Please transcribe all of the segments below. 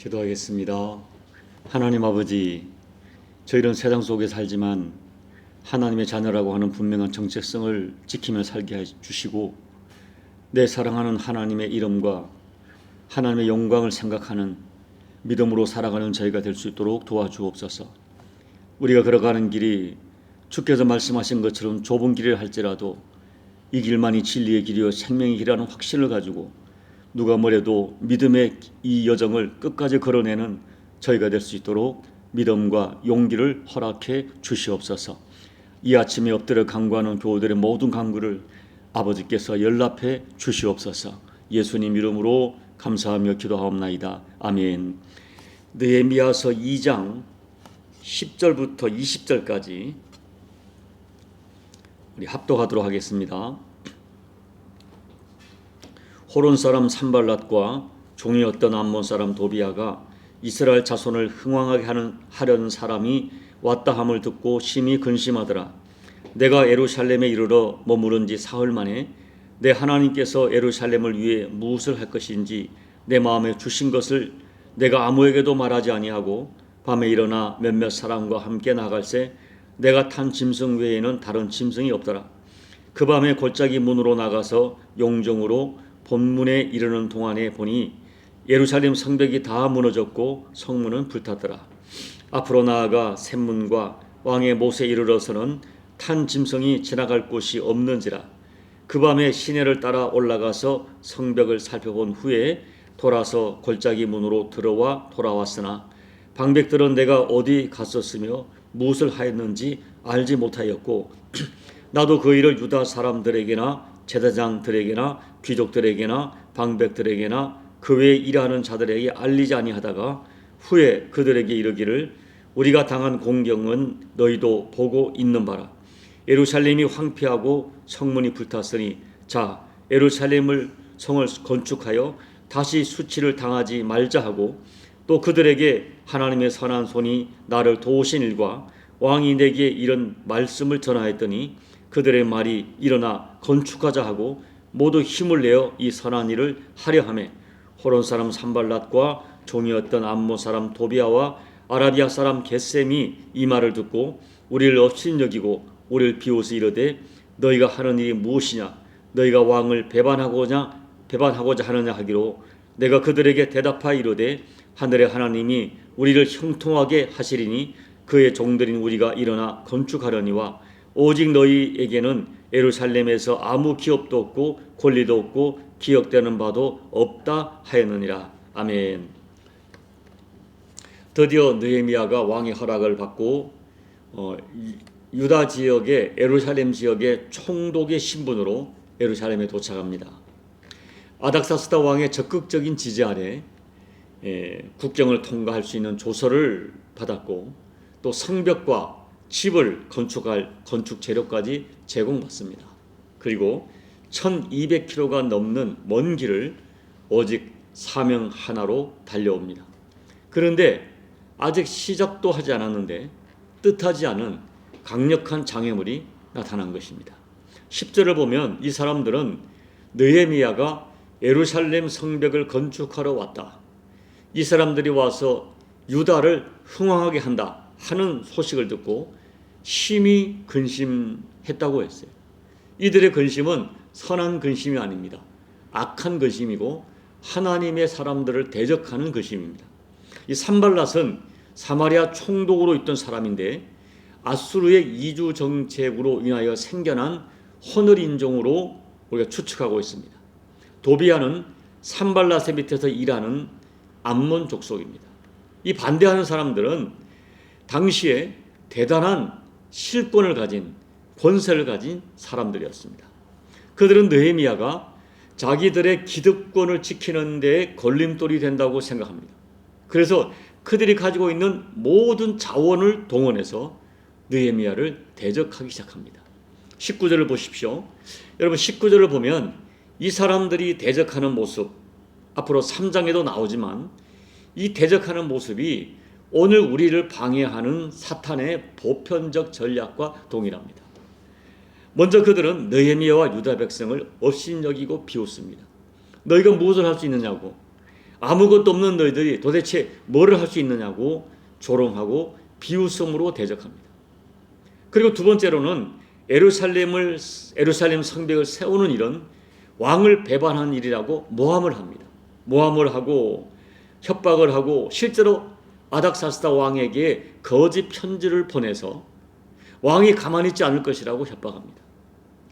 기도하겠습니다. 하나님 아버지, 저희는 세상 속에 살지만 하나님의 자녀라고 하는 분명한 정체성을 지키며 살게 해주시고, 내 사랑하는 하나님의 이름과 하나님의 영광을 생각하는 믿음으로 살아가는 저희가 될 수 있도록 도와주옵소서. 우리가 걸어가는 길이 주께서 말씀하신 것처럼 좁은 길을 할지라도 이 길만이 진리의 길이요 생명의 길이라는 확신을 가지고 누가 뭐래도 믿음의 이 여정을 끝까지 걸어내는 저희가 될 수 있도록 믿음과 용기를 허락해 주시옵소서. 이 아침에 엎드려 간구하는 교우들의 모든 간구를 아버지께서 연락해 주시옵소서. 예수님 이름으로 감사하며 기도하옵나이다. 아멘. 느헤미야서 2장 10절부터 20절까지 우리 합독하도록 하겠습니다. 호론 사람 산발랏과 종이었던 암몬 사람 도비아가 이스라엘 자손을 흥왕하게 하려는 사람이 왔다 함을 듣고 심히 근심하더라. 내가 예루살렘에 이르러 머무른 지 사흘 만에 내 하나님께서 예루살렘을 위해 무엇을 할 것인지 내 마음에 주신 것을 내가 아무에게도 말하지 아니하고 밤에 일어나 몇몇 사람과 함께 나갈새 내가 탄 짐승 외에는 다른 짐승이 없더라. 그 밤에 골짜기 문으로 나가서 용정으로 본문에 이르는 동안에 보니 예루살렘 성벽이 다 무너졌고 성문은 불탔더라. 앞으로 나아가 샘문과 왕의 못에 이르러서는 탄 짐승이 지나갈 곳이 없는지라. 그 밤에 시내를 따라 올라가서 성벽을 살펴본 후에 돌아서 골짜기 문으로 들어와 돌아왔으나 방백들은 내가 어디 갔었으며 무엇을 하였는지 알지 못하였고 나도 그 일을 유다 사람들에게나 제사장들에게나 귀족들에게나 방백들에게나 그 외에 일하는 자들에게 알리지 아니하다가 후에 그들에게 이르기를 우리가 당한 공경은 너희도 보고 있는 바라. 예루살렘이 황폐하고 성문이 불탔으니 자 예루살렘을 성을 건축하여 다시 수치를 당하지 말자 하고 또 그들에게 하나님의 선한 손이 나를 도우신 일과 왕이 내게 이런 말씀을 전하였더니 그들의 말이 일어나 건축하자 하고 모두 힘을 내어 이 선한 일을 하려 하며 호론 사람 산발랏과 종이었던 암몬 사람 도비아와 아라비아 사람 겟셈이 이 말을 듣고 우리를 업신여기고 우리를 비웃어 이르되 너희가 하는 일이 무엇이냐 너희가 왕을 배반하고자 하느냐 하기로 내가 그들에게 대답하여 이르되 하늘의 하나님이 우리를 형통하게 하시리니 그의 종들인 우리가 일어나 건축하려니와 오직 너희에게는 예루살렘에서 아무 기업도 없고 권리도 없고 기억되는 바도 없다 하였느니라. 아멘. 드디어 느헤미야가 왕의 허락을 받고 유다 지역의 예루살렘 지역의 총독의 신분으로 예루살렘에 도착합니다. 아닥사스다 왕의 적극적인 지지 아래 국경을 통과할 수 있는 조서를 받았고 또 성벽과 집을 건축할 건축 재료까지 제공받습니다. 그리고 1200km가 넘는 먼 길을 오직 사명 하나로 달려옵니다. 그런데 아직 시작도 하지 않았는데 뜻하지 않은 강력한 장애물이 나타난 것입니다. 10절을 보면 이 사람들은 느헤미야가 예루살렘 성벽을 건축하러 왔다. 이 사람들이 와서 유다를 흥왕하게 한다 하는 소식을 듣고 심히 근심했다고 했어요. 이들의 근심은 선한 근심이 아닙니다. 악한 근심이고 하나님의 사람들을 대적하는 근심입니다. 이 산발랏은 사마리아 총독으로 있던 사람인데 아수르의 이주 정책으로 인하여 생겨난 헌을 인종으로 우리가 추측하고 있습니다. 도비아는 산발랏의 밑에서 일하는 암몬 족속입니다. 이 반대하는 사람들은 당시에 대단한 실권을 가진 권세를 가진 사람들이었습니다. 그들은 느헤미야가 자기들의 기득권을 지키는 데 걸림돌이 된다고 생각합니다. 그래서 그들이 가지고 있는 모든 자원을 동원해서 느헤미야를 대적하기 시작합니다. 19절을 보십시오. 여러분 19절을 보면 이 사람들이 대적하는 모습 앞으로 3장에도 나오지만 이 대적하는 모습이 오늘 우리를 방해하는 사탄의 보편적 전략과 동일합니다. 먼저 그들은 느헤미야와 유다 백성을 업신여기고 비웃습니다. 너희가 무엇을 할 수 있느냐고. 아무것도 없는 너희들이 도대체 뭐를 할 수 있느냐고 조롱하고 비웃음으로 대적합니다. 그리고 두 번째로는 예루살렘 성벽을 세우는 일은 왕을 배반한 일이라고 모함을 합니다. 모함을 하고 협박을 하고 실제로 아닥사스다 왕에게 거짓 편지를 보내서 왕이 가만히 있지 않을 것이라고 협박합니다.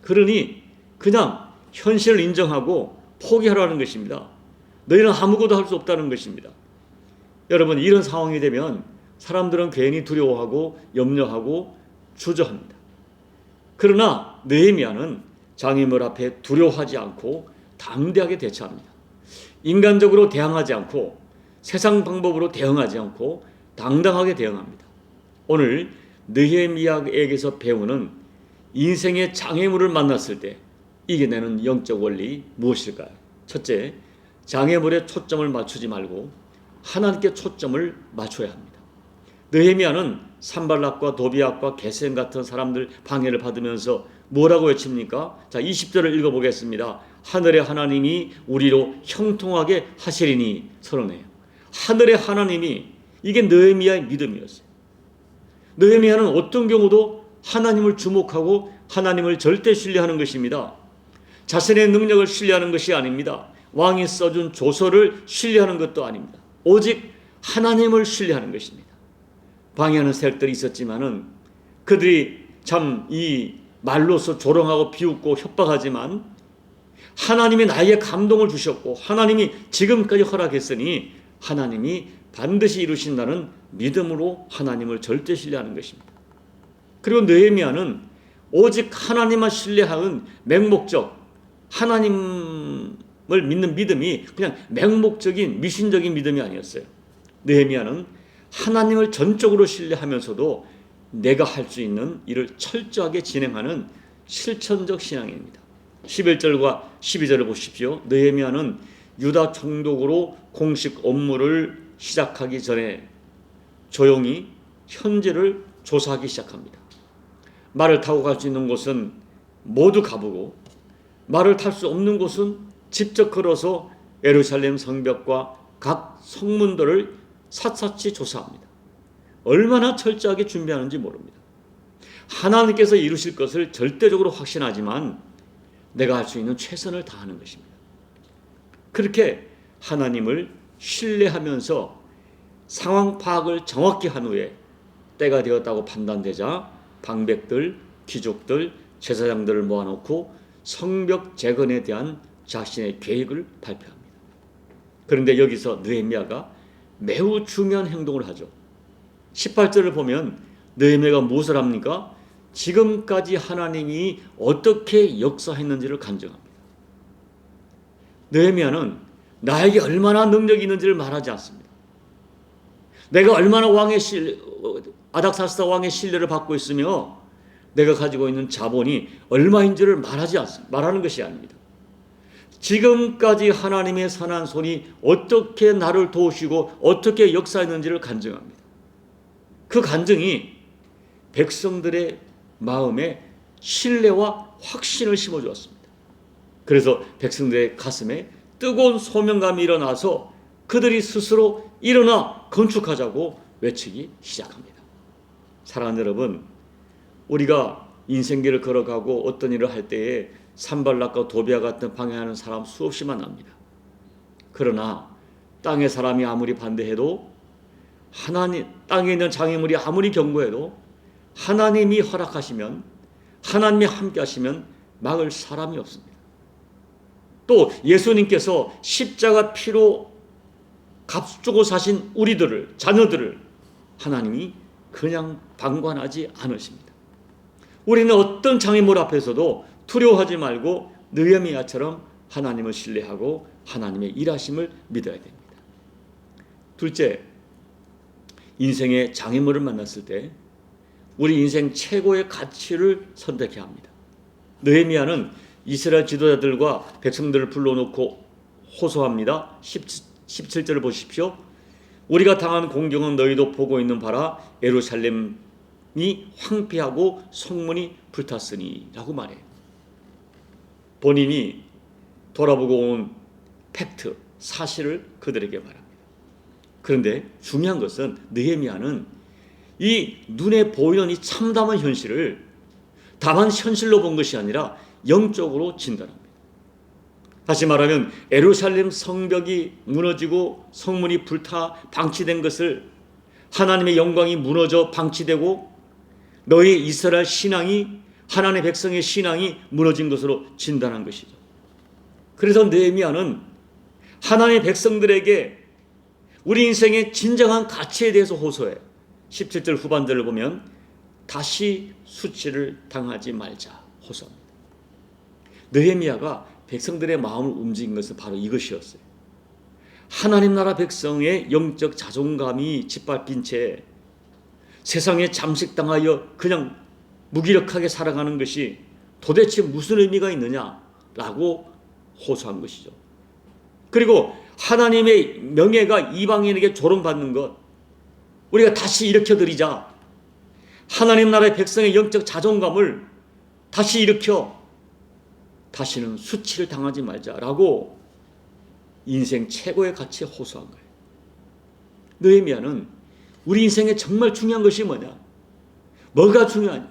그러니 그냥 현실을 인정하고 포기하라는 것입니다. 너희는 아무것도 할 수 없다는 것입니다. 여러분, 이런 상황이 되면 사람들은 괜히 두려워하고 염려하고 주저합니다. 그러나 느헤미야는 장애물 앞에 두려워하지 않고 담대하게 대처합니다. 인간적으로 대항하지 않고 세상 방법으로 대응하지 않고 당당하게 대응합니다. 오늘 느헤미야에게서 배우는 인생의 장애물을 만났을 때 이겨내는 영적 원리 무엇일까요? 첫째, 장애물에 초점을 맞추지 말고 하나님께 초점을 맞춰야 합니다. 느헤미야는 산발락과 도비앗과 게셈 같은 사람들 방해를 받으면서 뭐라고 외칩니까? 자, 20절을 읽어보겠습니다. 하늘의 하나님이 우리로 형통하게 하시리니 선언해요. 하늘의 하나님이, 이게 느헤미야의 믿음이었어요. 느헤미야는 어떤 경우도 하나님을 주목하고 하나님을 절대 신뢰하는 것입니다. 자신의 능력을 신뢰하는 것이 아닙니다. 왕이 써준 조서를 신뢰하는 것도 아닙니다. 오직 하나님을 신뢰하는 것입니다. 방해하는 세력들이 있었지만은 그들이 참 이 말로서 조롱하고 비웃고 협박하지만 하나님이 나에게 감동을 주셨고 하나님이 지금까지 허락했으니 하나님이 반드시 이루신다는 믿음으로 하나님을 절대 신뢰하는 것입니다. 그리고 느헤미야는 오직 하나님만 신뢰하는 맹목적 하나님을 믿는 믿음이 그냥 맹목적인 미신적인 믿음이 아니었어요. 느헤미야는 하나님을 전적으로 신뢰하면서도 내가 할 수 있는 일을 철저하게 진행하는 실천적 신앙입니다. 11절과 12절을 보십시오. 느헤미야는 유다 총독으로 공식 업무를 시작하기 전에 조용히 현지를 조사하기 시작합니다. 말을 타고 갈 수 있는 곳은 모두 가보고 말을 탈 수 없는 곳은 직접 걸어서 예루살렘 성벽과 각 성문들을 샅샅이 조사합니다. 얼마나 철저하게 준비하는지 모릅니다. 하나님께서 이루실 것을 절대적으로 확신하지만 내가 할 수 있는 최선을 다하는 것입니다. 그렇게 하나님을 신뢰하면서 상황 파악을 정확히 한 후에 때가 되었다고 판단되자 방백들, 귀족들, 제사장들을 모아놓고 성벽 재건에 대한 자신의 계획을 발표합니다. 그런데 여기서 느헤미야가 매우 중요한 행동을 하죠. 18절을 보면 느헤미야가 무엇을 합니까? 지금까지 하나님이 어떻게 역사했는지를 간증합니다. 느헤미야는 나에게 얼마나 능력이 있는지를 말하지 않습니다. 내가 얼마나 아닥사스다 왕의 신뢰를 받고 있으며 내가 가지고 있는 자본이 얼마인지를 말하는 것이 아닙니다. 지금까지 하나님의 선한 손이 어떻게 나를 도우시고 어떻게 역사했는지를 간증합니다. 그 간증이 백성들의 마음에 신뢰와 확신을 심어주었습니다. 그래서 백성들의 가슴에 뜨거운 소명감이 일어나서 그들이 스스로 일어나 건축하자고 외치기 시작합니다. 사랑하는 여러분, 우리가 인생길을 걸어가고 어떤 일을 할 때에 산발락과 도비아 같은 방해하는 사람 수없이 만납니다. 그러나 땅의 사람이 아무리 반대해도 땅에 있는 장애물이 아무리 경고해도 하나님이 허락하시면 하나님이 함께 하시면 막을 사람이 없습니다. 또 예수님께서 십자가 피로 값 주고 사신 우리들을, 자녀들을 하나님이 그냥 방관하지 않으십니다. 우리는 어떤 장애물 앞에서도 두려워하지 말고 느헤미야처럼 하나님을 신뢰하고 하나님의 일하심을 믿어야 됩니다. 둘째, 인생의 장애물을 만났을 때 우리 인생 최고의 가치를 선택해야 합니다. 느헤미야는 이스라엘 지도자들과 백성들을 불러놓고 호소합니다. 17절을 보십시오. 우리가 당한 공경은 너희도 보고 있는 바라. 예루살렘이 황폐하고 성문이 불탔으니 라고 말해요. 본인이 돌아보고 온 팩트, 사실을 그들에게 말합니다. 그런데 중요한 것은 느헤미야는 이 눈에 보이는 이 참담한 현실을 다만 현실로 본 것이 아니라 영적으로 진단합니다. 다시 말하면 예루살렘 성벽이 무너지고 성문이 불타 방치된 것을, 하나님의 영광이 무너져 방치되고 너희 이스라엘 신앙이, 하나님의 백성의 신앙이 무너진 것으로 진단한 것이죠. 그래서 느헤미야는 하나님의 백성들에게 우리 인생의 진정한 가치에 대해서 호소해 17절 후반절을 보면 다시 수치를 당하지 말자 호소합니다. 느헤미야가 백성들의 마음을 움직인 것은 바로 이것이었어요. 하나님 나라 백성의 영적 자존감이 짓밟힌 채 세상에 잠식당하여 그냥 무기력하게 살아가는 것이 도대체 무슨 의미가 있느냐라고 호소한 것이죠. 그리고 하나님의 명예가 이방인에게 조롱받는 것, 우리가 다시 일으켜드리자. 하나님 나라의 백성의 영적 자존감을 다시 일으켜 다시는 수치를 당하지 말자라고 인생 최고의 가치에 호소한 거예요. 느헤미야는 우리 인생에 정말 중요한 것이 뭐냐? 뭐가 중요하냐?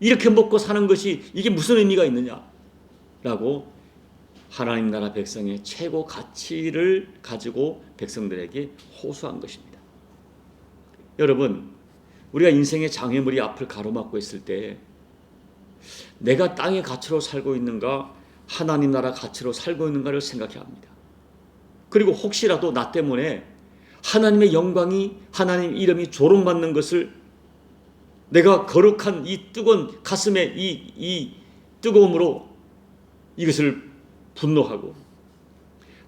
이렇게 먹고 사는 것이 이게 무슨 의미가 있느냐라고 하나님 나라 백성의 최고 가치를 가지고 백성들에게 호소한 것입니다. 여러분, 우리가 인생의 장애물이 앞을 가로막고 있을 때 내가 땅의 가치로 살고 있는가, 하나님 나라 가치로 살고 있는가를 생각해야 합니다. 그리고 혹시라도 나 때문에 하나님의 영광이, 하나님 이름이 조롱받는 것을, 내가 거룩한 이 뜨거운 가슴의 이 뜨거움으로 이것을 분노하고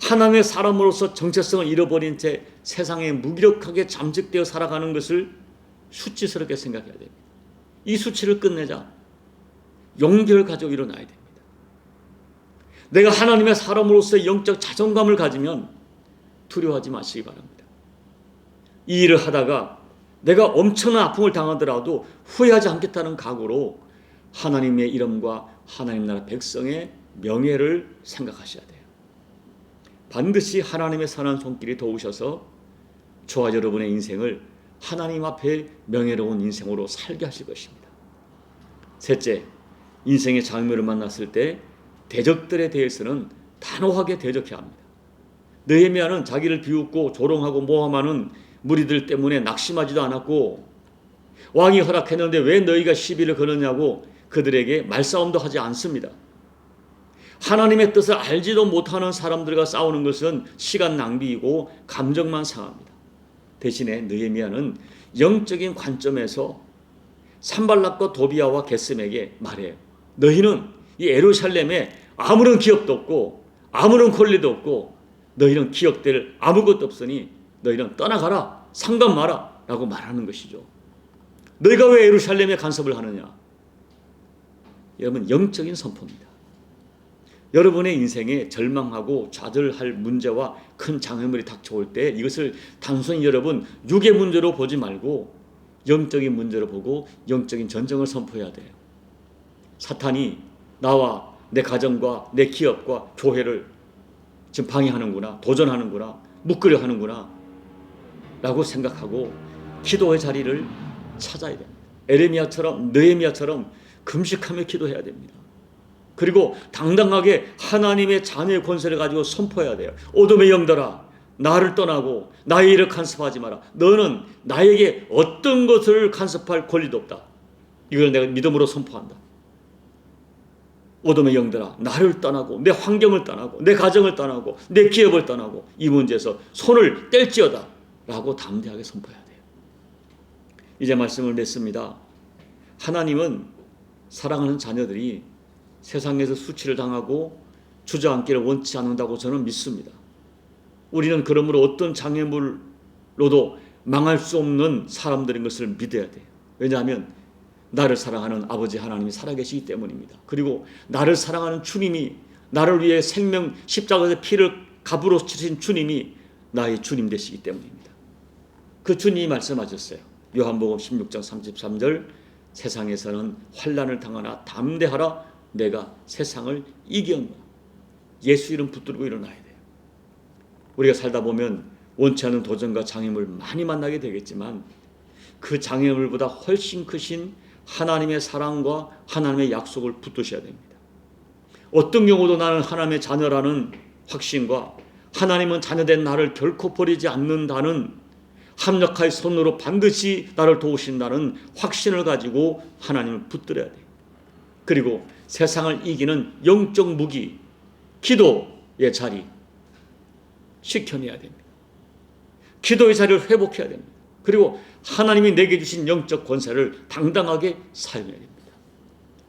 하나님의 사람으로서 정체성을 잃어버린 채 세상에 무기력하게 잠식되어 살아가는 것을 수치스럽게 생각해야 됩니다. 이 수치를 끝내자. 용기를 가지고 일어나야 됩니다. 내가 하나님의 사람으로서의 영적 자존감을 가지면 두려워하지 마시기 바랍니다. 이 일을 하다가 내가 엄청난 아픔을 당하더라도 후회하지 않겠다는 각오로 하나님의 이름과 하나님 나라 백성의 명예를 생각하셔야 돼요. 반드시 하나님의 선한 손길이 도우셔서 저와 여러분의 인생을 하나님 앞에 명예로운 인생으로 살게 하실 것입니다. 셋째, 인생의 장애물을 만났을 때 대적들에 대해서는 단호하게 대적해야 합니다. 느헤미야는 자기를 비웃고 조롱하고 모함하는 무리들 때문에 낙심하지도 않았고, 왕이 허락했는데 왜 너희가 시비를 거느냐고 그들에게 말싸움도 하지 않습니다. 하나님의 뜻을 알지도 못하는 사람들과 싸우는 것은 시간 낭비이고 감정만 상합니다. 대신에 느헤미야는 영적인 관점에서 산발락과 도비아와 게셈에게 말해요. 너희는 이 예루살렘에 아무런 기업도 없고 아무런 권리도 없고 너희는 기억될 아무것도 없으니 너희는 떠나가라, 상관 마라 라고 말하는 것이죠. 너희가 왜 예루살렘에 간섭을 하느냐? 여러분, 영적인 선포입니다. 여러분의 인생에 절망하고 좌절할 문제와 큰 장애물이 닥쳐올 때 이것을 단순히 여러분 육의 문제로 보지 말고 영적인 문제로 보고 영적인 전쟁을 선포해야 돼요. 사탄이 나와 내 가정과 내 기업과 교회를 지금 방해하는구나, 도전하는구나, 묶으려 하는구나 라고 생각하고 기도의 자리를 찾아야 됩니다. 에레미야처럼, 느헤미야처럼 금식하며 기도해야 됩니다. 그리고 당당하게 하나님의 자녀의 권세를 가지고 선포해야 돼요. 어둠의 영들아, 나를 떠나고 나의 일을 간섭하지 마라. 너는 나에게 어떤 것을 간섭할 권리도 없다. 이걸 내가 믿음으로 선포한다. 어둠의 영들아, 나를 떠나고 내 환경을 떠나고 내 가정을 떠나고 내 기업을 떠나고 이 문제에서 손을 뗄지어다 라고 담대하게 선포해야 돼요. 이제 말씀을 맺습니다. 하나님은 사랑하는 자녀들이 세상에서 수치를 당하고 주저앉기를 원치 않는다고 저는 믿습니다. 우리는 그러므로 어떤 장애물로도 망할 수 없는 사람들인 것을 믿어야 돼요. 왜냐하면 나를 사랑하는 아버지 하나님이 살아계시기 때문입니다. 그리고 나를 사랑하는 주님이, 나를 위해 생명 십자가에서 피를 값으로 치신 주님이 나의 주님 되시기 때문입니다. 그 주님이 말씀하셨어요. 요한복음 16장 33절, 세상에서는 환난을 당하나 담대하라, 내가 세상을 이겼노라. 예수 이름 붙들고 일어나야 돼요. 우리가 살다 보면 원치 않는 도전과 장애물 많이 만나게 되겠지만 그 장애물보다 훨씬 크신 하나님의 사랑과 하나님의 약속을 붙드셔야 됩니다. 어떤 경우도 나는 하나님의 자녀라는 확신과 하나님은 자녀된 나를 결코 버리지 않는다는 합력하여 손으로 반드시 나를 도우신다는 확신을 가지고 하나님을 붙들어야 돼요. 그리고 세상을 이기는 영적 무기, 기도의 자리 지켜내야 됩니다. 기도의 자리를 회복해야 됩니다. 그리고 하나님이 내게 주신 영적 권세를 당당하게 사용해야 됩니다.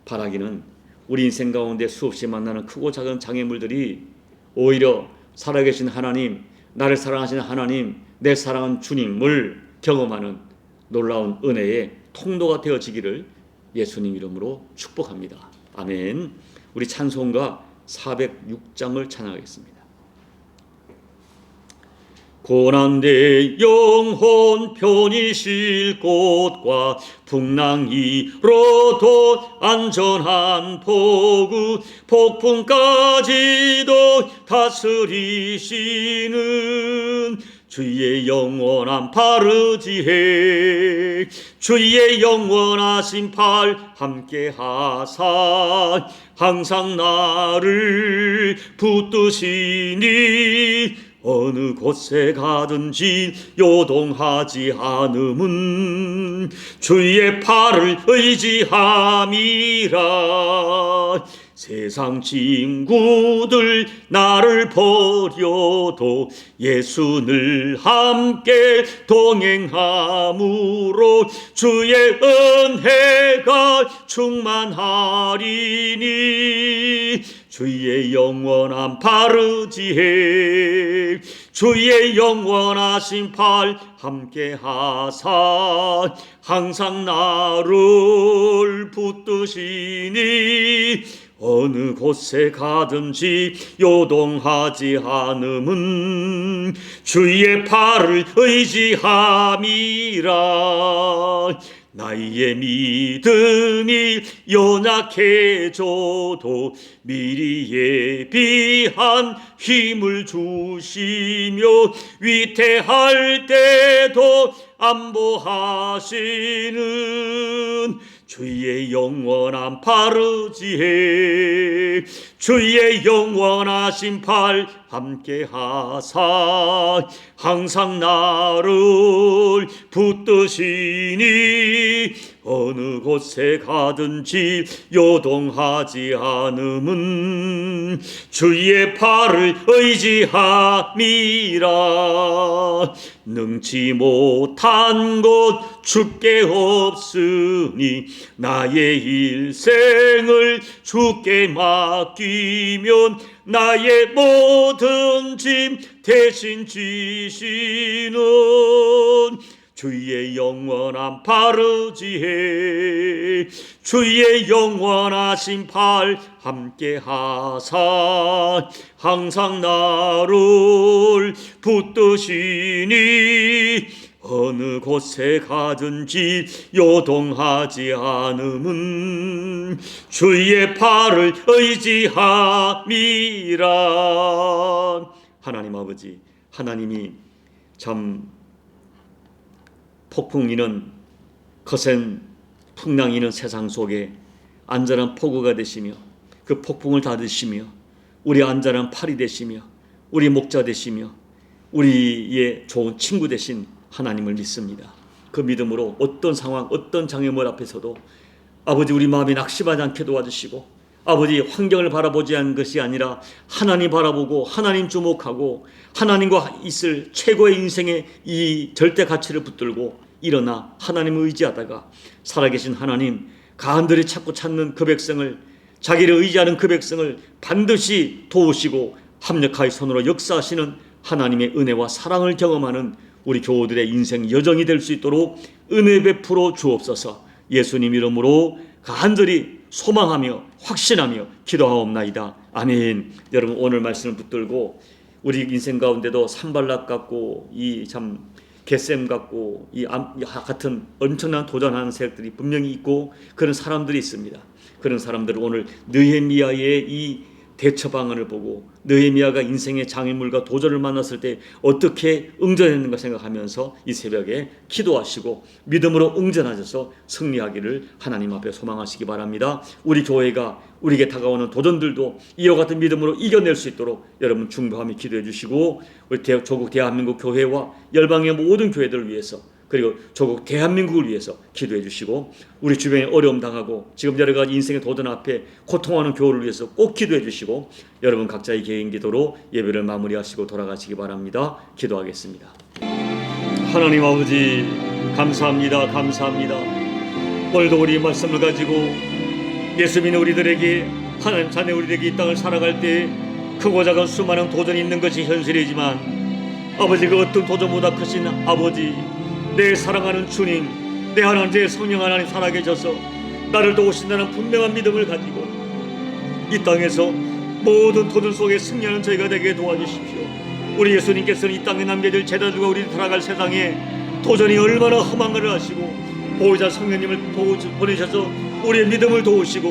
바라기는 우리 인생 가운데 수없이 만나는 크고 작은 장애물들이 오히려 살아계신 하나님, 나를 사랑하시는 하나님, 내 사랑하는 주님을 경험하는 놀라운 은혜의 통로가 되어지기를 예수님 이름으로 축복합니다. 아멘. 우리 찬송가 406장을 찬양하겠습니다. 고난대 영혼 편히 쉴 곳과 풍랑이로도 안전한 포구, 폭풍까지도 다스리시는 주의 영원한 팔 의지해 주의 영원하신 팔 함께 하사 항상 나를 붙드시니 어느 곳에 가든지 요동하지 않음은 주의 팔을 의지함이라. 세상 친구들 나를 버려도 예수 늘 함께 동행함으로 주의 은혜가 충만하리니 주의 영원한 팔 의지해 주의 영원하신 팔 함께 하사 항상 나를 붙드시니 어느 곳에 가든지 요동하지 않음은 주의 팔을 의지함이라. 나의 믿음이 연약해져도 미리 예비한 힘을 주시며 위태할 때도 안보하시는 주의 영원한 팔 의지해 주의 영원하신 팔 함께 하사 항상 나를 붙드시니 어느 곳에 가든지 요동하지 않음은 주의 팔을 의지함이라. 능치 못한 것 주께 없으니 나의 일생을 주께 맡기면 나의 모든 짐 대신 지시는 주의 영원한 팔 의지해 주의 영원하신 팔 함께 하사 항상 나를 붙드시니 어느 곳에 가든지 요동하지 않음은 주의 팔을 의지함이라. 하나님 아버지, 하나님이 참 폭풍이는 거센 풍랑이는 세상 속에 안전한 포구가 되시며 그 폭풍을 닫으시며 우리 안전한 팔이 되시며 우리 목자 되시며 우리의 좋은 친구 되신 하나님을 믿습니다. 그 믿음으로 어떤 상황, 어떤 장애물 앞에서도 아버지 우리 마음이 낙심하지 않게 도와주시고 아버지 환경을 바라보지 않는 것이 아니라 하나님 바라보고 하나님 주목하고 하나님과 있을 최고의 인생의 이 절대 가치를 붙들고 일어나 하나님을 의지하다가 살아계신 하나님 간절히 찾는 그 백성을 자기를 의지하는 그 백성을 반드시 도우시고 합력하여 손으로 역사하시는 하나님의 은혜와 사랑을 경험하는 우리 교우들의 인생 여정이 될 수 있도록 은혜 베풀어 주옵소서. 예수님 이름으로 간절히 소망하며 확신하며 기도하옵나이다. 아멘. 여러분 오늘 말씀을 붙들고 우리 인생 가운데도 산발락 같고 이 참 겟셈 같고 이 같은 엄청난 도전하는 세력들이 분명히 있고 그런 사람들이 있습니다. 그런 사람들을 오늘 느헤미야의 이 대처 방안을 보고 느헤미야가 인생의 장애물과 도전을 만났을 때 어떻게 응전했는가 생각하면서 이 새벽에 기도하시고 믿음으로 응전하셔서 승리하기를 하나님 앞에 소망하시기 바랍니다. 우리 교회가 우리에게 다가오는 도전들도 이와 같은 믿음으로 이겨낼 수 있도록 여러분 중보하며 기도해 주시고, 우리 조국 대한민국 교회와 열방의 모든 교회들을 위해서, 그리고 조국 대한민국을 위해서 기도해 주시고, 우리 주변에 어려움 당하고 지금 여러 가지 인생의 도전 앞에 고통하는 교회를 위해서 꼭 기도해 주시고, 여러분 각자의 개인 기도로 예배를 마무리하시고 돌아가시기 바랍니다. 기도하겠습니다. 하나님 아버지, 감사합니다. 감사합니다. 오늘도 우리 말씀을 가지고 예수 믿는 우리들에게, 하나님 자녀 우리들에게 이 땅을 살아갈 때 크고 작은 수많은 도전이 있는 것이 현실이지만, 아버지 그 어떤 도전보다 크신 아버지, 내 사랑하는 주님, 내 하나님, 내 성령 하나님 살아계셔서 나를 도우신다는 분명한 믿음을 가지고 이 땅에서 모든 도전 속에 승리하는 저희가 되게 도와주십시오. 우리 예수님께서는 이 땅에 남겨질 제자들과 우리 살아갈 세상에 도전이 얼마나 험한가를 아시고 보호자 성령님을 보내셔서 우리의 믿음을 도우시고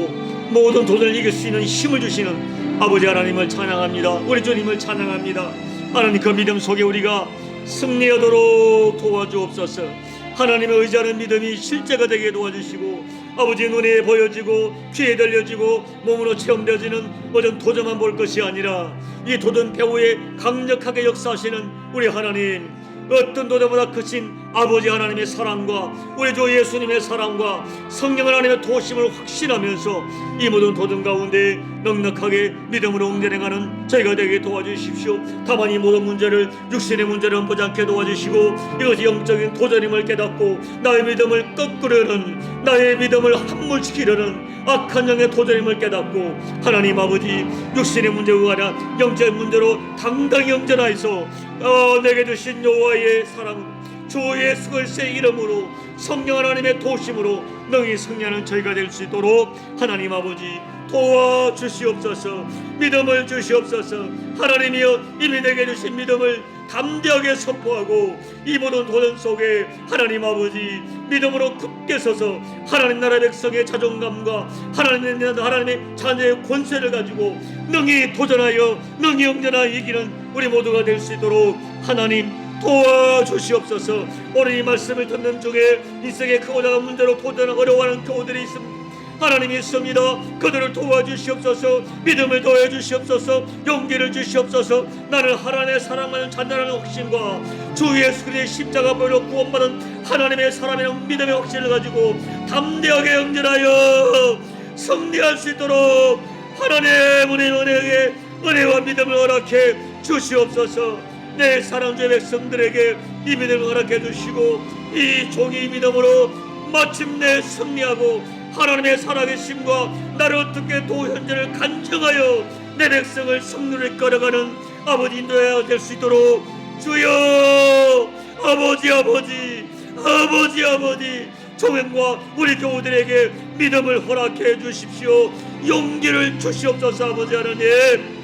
모든 도전을 이길 수 있는 힘을 주시는 아버지 하나님을 찬양합니다. 우리 주님을 찬양합니다. 하나님, 그 믿음 속에 우리가 승리하도록 도와주옵소서. 하나님의 의지하는 믿음이 실제가 되게 도와주시고, 아버지 눈에 보여지고 귀에 들려지고 몸으로 체험되어지는 어떤 도전만 볼 것이 아니라 이 도전 배후에 강력하게 역사하시는 우리 하나님, 어떤 도전보다 크신 아버지 하나님의 사랑과 우리 주 예수님의 사랑과 성령 하나님의 도심을 확신하면서 이 모든 도전 가운데 넉넉하게 믿음으로 응전해가는 저희가 되게 도와주십시오. 다만 이 모든 문제를, 육신의 문제를 보지 않게 도와주시고, 이것이 영적인 도전임을 깨닫고 나의 믿음을 꺾으려는, 나의 믿음을 함몰시키려는 악한 영의 도전임을 깨닫고, 하나님 아버지, 육신의 문제가 아니라 영적인 문제로 당당히 응전하여서 내게 주신 여호와의 사랑, 주 예수 그리스도의 이름으로 성령 하나님의 도심으로 능히 승리하는 저희가 될 수 있도록 하나님 아버지 도와주시옵소서. 믿음을 주시옵소서. 하나님이여, 이미 내게 주신 믿음을 담대하게 선포하고 이 모든 도전 속에 하나님 아버지 믿음으로 굳게 서서 하나님 나라 백성의 자존감과 하나님의 자녀의 권세를 가지고 능히 도전하여 능히 응전하여 이기는 우리 모두가 될 수 있도록 하나님 도와주시옵소서. 오늘 이 말씀을 듣는 중에 인생의 크고 작은 문제로 도전하고 어려워하는 교우들이 있습니다. 하나님이 있습니다. 그들을 도와주시옵소서. 믿음을 더해 주시옵소서. 용기를 주시옵소서. 나는 하나님의 사랑하는 잔잔한 확신과 주 예수 그리스도의 십자가보로 구원받은 하나님의 사람이라는 믿음의 확신을 가지고 담대하게 응전하여 승리할 수 있도록 하나님의 은혜에게 은혜와 믿음을 허락해 주시옵소서. 내 사랑주의 백성들에게 이 믿음을 허락해 주시고 이 종이 믿음으로 마침내 승리하고 하나님의 살아계심과 나를 어떻게 도현재를 간증하여 내 백성을 승리를 끌어가는 아버지 인도해야 될 수 있도록 주여, 아버지 종행과 우리 교우들에게 믿음을 허락해 주십시오. 용기를 주시옵소서. 아버지 하나님,